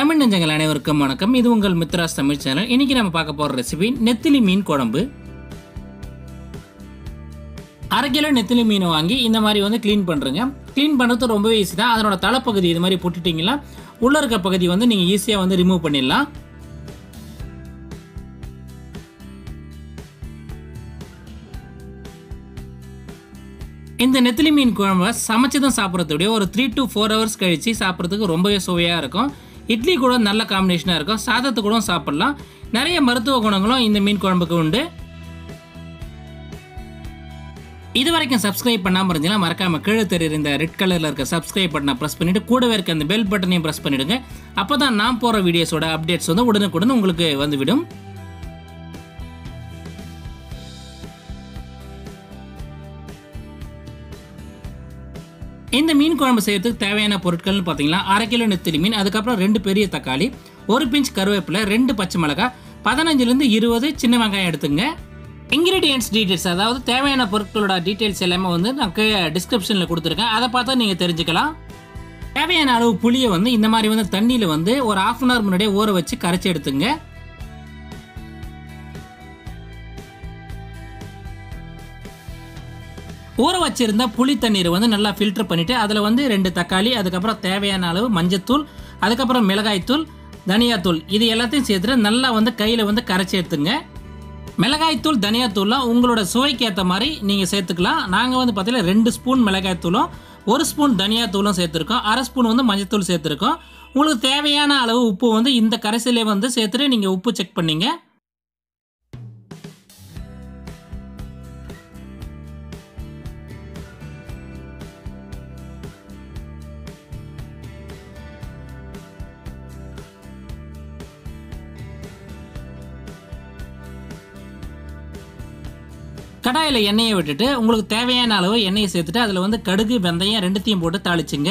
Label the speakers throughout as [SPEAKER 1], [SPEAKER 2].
[SPEAKER 1] தமிழ் நெஞ்சங்கள் அனைவருக்கும் வணக்கம். இது உங்கள் மித்ராஸ் தமிழ் சேனல். இன்னைக்கு நம்ம பார்க்க போற ரெசிபி நெத்திலி மீன் குழம்பு. அரை கிலோ நெத்திலி மீன் வாங்கி இந்த மாதிரி வந்து க்ளீன் பண்ணுறங்க. க்ளீன் பண்ணுறது ரொம்பவே ஈஸி தான். அதனோட தலைப்பகுதி இது மாதிரி போட்டுட்டிங்கன்னா உள்ள இருக்க பகுதி வந்து நீங்கள் ஈஸியாக வந்து ரிமூவ் பண்ணிடலாம். இந்த நெத்திலி மீன் குழம்பை சமைச்சதும் சாப்பிட்றதுடைய ஒரு 3 to 4 hours கழித்து சாப்பிட்றதுக்கு ரொம்பவே சுவையாக இருக்கும். இட்லி கூட நல்ல காம்பினேஷனாக இருக்கும். சாதத்து கூட சாப்பிட்லாம். நிறைய மருத்துவ குணங்களும் இந்த மீன் குழம்புக்கு உண்டு. இது வரைக்கும் சப்ஸ்கிரைப் பண்ணாமல் இருந்தீங்கன்னா மறக்காமல் கீழே தெரியுற இந்த ரெட் கலரில் இருக்க சப்ஸ்கிரைப் பட்டனை ப்ரெஸ் பண்ணிவிட்டு கூடவே இருக்க அந்த பெல் பட்டனையும் ப்ரெஸ் பண்ணிவிடுங்க. அப்போ தான் நான் போகிற வீடியோஸோட அப்டேட்ஸ் வந்து உடனுக்குடன் உங்களுக்கு வந்துவிடும். இந்த மீன் குழம்பு செய்யறதுக்கு தேவையான பொருட்கள்னு பார்த்தீங்கன்னா அரை கிலோ நெத்திலி மீன், அதுக்கப்புறம் 2 பெரிய தக்காளி, 1 பிஞ்ச் கருவேப்பிலை, 2 பச்சை மிளகாய், 15லேருந்து 20 சின்ன வெங்காயம் எடுத்துங்க. இன்கிரீடியன்ட்ஸ் டீட்டெயில்ஸ், அதாவது தேவையான பொருட்களோட டீட்டெயில்ஸ் எல்லாமே வந்து நான் டிஸ்கிரிப்ஷனில் கொடுத்துருக்கேன். அதை பார்த்தா நீங்கள் தெரிஞ்சுக்கலாம். தேவையான அளவு புளியை வந்து இந்த மாதிரி வந்து தண்ணியில் வந்து ஒரு 1/2 hour முன்னாடியே ஊற வச்சு கரைச்சி எடுத்துங்க. ஊற வச்சிருந்த புளி தண்ணீரை வந்து நல்லா ஃபில்டர் பண்ணிவிட்டு அதில் வந்து 2 தக்காளி, அதுக்கப்புறம் தேவையான அளவு மஞ்சத்தூள், அதுக்கப்புறம் மிளகாய்த்தூள், தனியாத்தூள், இது எல்லாத்தையும் சேர்த்துட்டு நல்லா வந்து கையில் வந்து கரைச்சி எடுத்துங்க. மிளகாய்த்தூள் தனியாத்தூள்லாம் உங்களோட சுவைக்கு ஏற்ற மாதிரி நீங்கள் சேர்த்துக்கலாம். நாங்கள் வந்து பார்த்தீங்கன்னா 2 ஸ்பூன் மிளகாய்த்தூளும் 1 ஸ்பூன் தனியாத்தூளும் சேர்த்துருக்கோம். 1/2 ஸ்பூன் வந்து மஞ்சத்தூள் சேர்த்துருக்கோம். உங்களுக்கு தேவையான அளவு உப்பு வந்து இந்த கரைசலே வந்து சேர்த்துட்டு நீங்கள் உப்பு செக் பண்ணிங்க. கடாயில் எண்ணெயை விட்டுட்டு உங்களுக்கு தேவையான அளவு எண்ணெயை சேர்த்துட்டு அதில் வந்து கடுகு, வெந்தயம் ரெண்டுத்தையும் போட்டு தாளிச்சுங்க.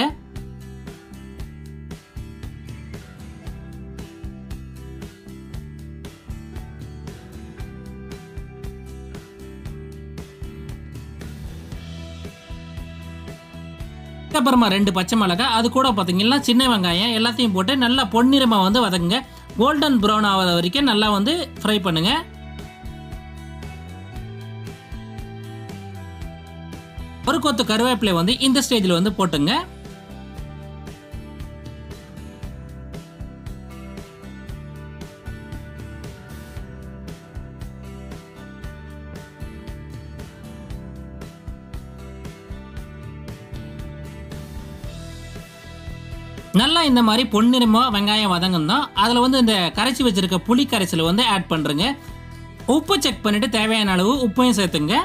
[SPEAKER 1] அப்புறமா 2 பச்சை மிளகாய், அது கூட பார்த்தீங்கன்னா சின்ன வெங்காயம் எல்லாத்தையும் போட்டு நல்லா பொன்னிறமாக வந்து வதக்குங்க. கோல்டன் ப்ரௌன் ஆகிற வரைக்கும் நல்லா வந்து ஃப்ரை பண்ணுங்க. ஒரு கொத்து கருவேப்பிலை வந்து இந்த ஸ்டேஜில் வந்து போட்டுங்க. நல்லா இந்த மாதிரி பொன்னிறமாக வெங்காயம் வதங்கணும். அதில் வந்து இந்த கரைச்சி வச்சிருக்க புளி கரைசலை வந்து ஆட் பண்ணுறங்க. உப்பு செக் பண்ணிட்டு தேவையான அளவு உப்பையும் சேர்த்துங்க.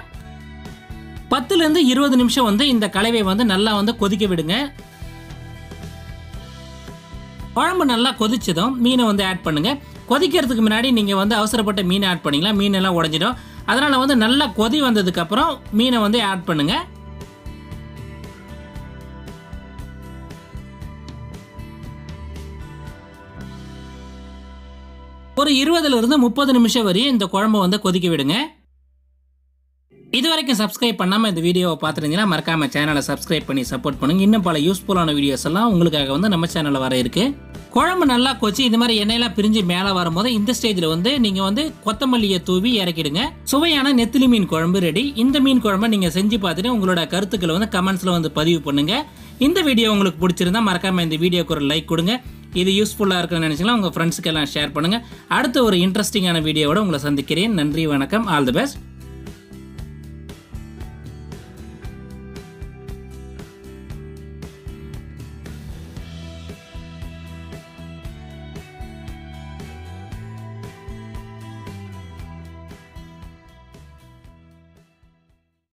[SPEAKER 1] 10லேருந்து 20 நிமிஷம் வந்து இந்த கலவையை வந்து நல்லா வந்து கொதிக்க விடுங்க. குழம்பு நல்லா கொதிச்சதும் மீனை வந்து ஆட் பண்ணுங்க. கொதிக்கிறதுக்கு முன்னாடி நீங்கள் வந்து அவசரப்பட்ட மீனை ஆட் பண்ணிங்களா மீன் எல்லாம் உடஞ்சிடும். அதனால் வந்து நல்லா கொதி வந்ததுக்கப்புறம் மீனை வந்து ஆட் பண்ணுங்க. ஒரு 20லேருந்து 30 நிமிஷம் வரையும் இந்த குழம்பை வந்து கொதிக்க விடுங்க. இது வரைக்கும் சப்ஸ்கிரைப் பண்ணாமல் இந்த வீடியோவை பார்த்துருந்தீங்கன்னா மறக்காமல் சேனலை சப்ஸ்கிரைப் பண்ணி சப்போர்ட் பண்ணுங்கள். இன்னும் பல யூஸ்ஃபுல்லான வீடியோஸ் எல்லாம் உங்களுக்காக வந்து நம்ம சேனலில் வர இருக்குது. குழம்பு நல்லா கொச்சி இந்த மாதிரி எண்ணெயெல்லாம் பிரிஞ்சு மேலே வரும்போது இந்த ஸ்டேஜில் வந்து நீங்கள் வந்து கொத்தமல்லியை தூவி இறக்கிடுங்க. சுவையான நெத்திலி மீன் குழம்பு ரெடி. இந்த மீன் குழம்பை நீங்கள் செஞ்சு பார்த்துட்டு உங்களோட கருத்துக்களை வந்து கமெண்ட்ஸில் வந்து பதிவு பண்ணுங்கள். இந்த வீடியோ உங்களுக்கு பிடிச்சிருந்தா மறக்காமல் இந்த வீடியோக்கு ஒரு லைக் கொடுங்க. இது யூஸ்ஃபுல்லாக இருக்குன்னு நினச்சிங்கன்னா உங்கள் ஃப்ரெண்ட்ஸுக்கு எல்லாம் ஷேர் பண்ணுங்கள். அடுத்த ஒரு இன்ட்ரெஸ்டிங்கான வீடியோவோட உங்களை சந்திக்கிறேன். நன்றி, வணக்கம், ஆல் தி பெஸ்ட்.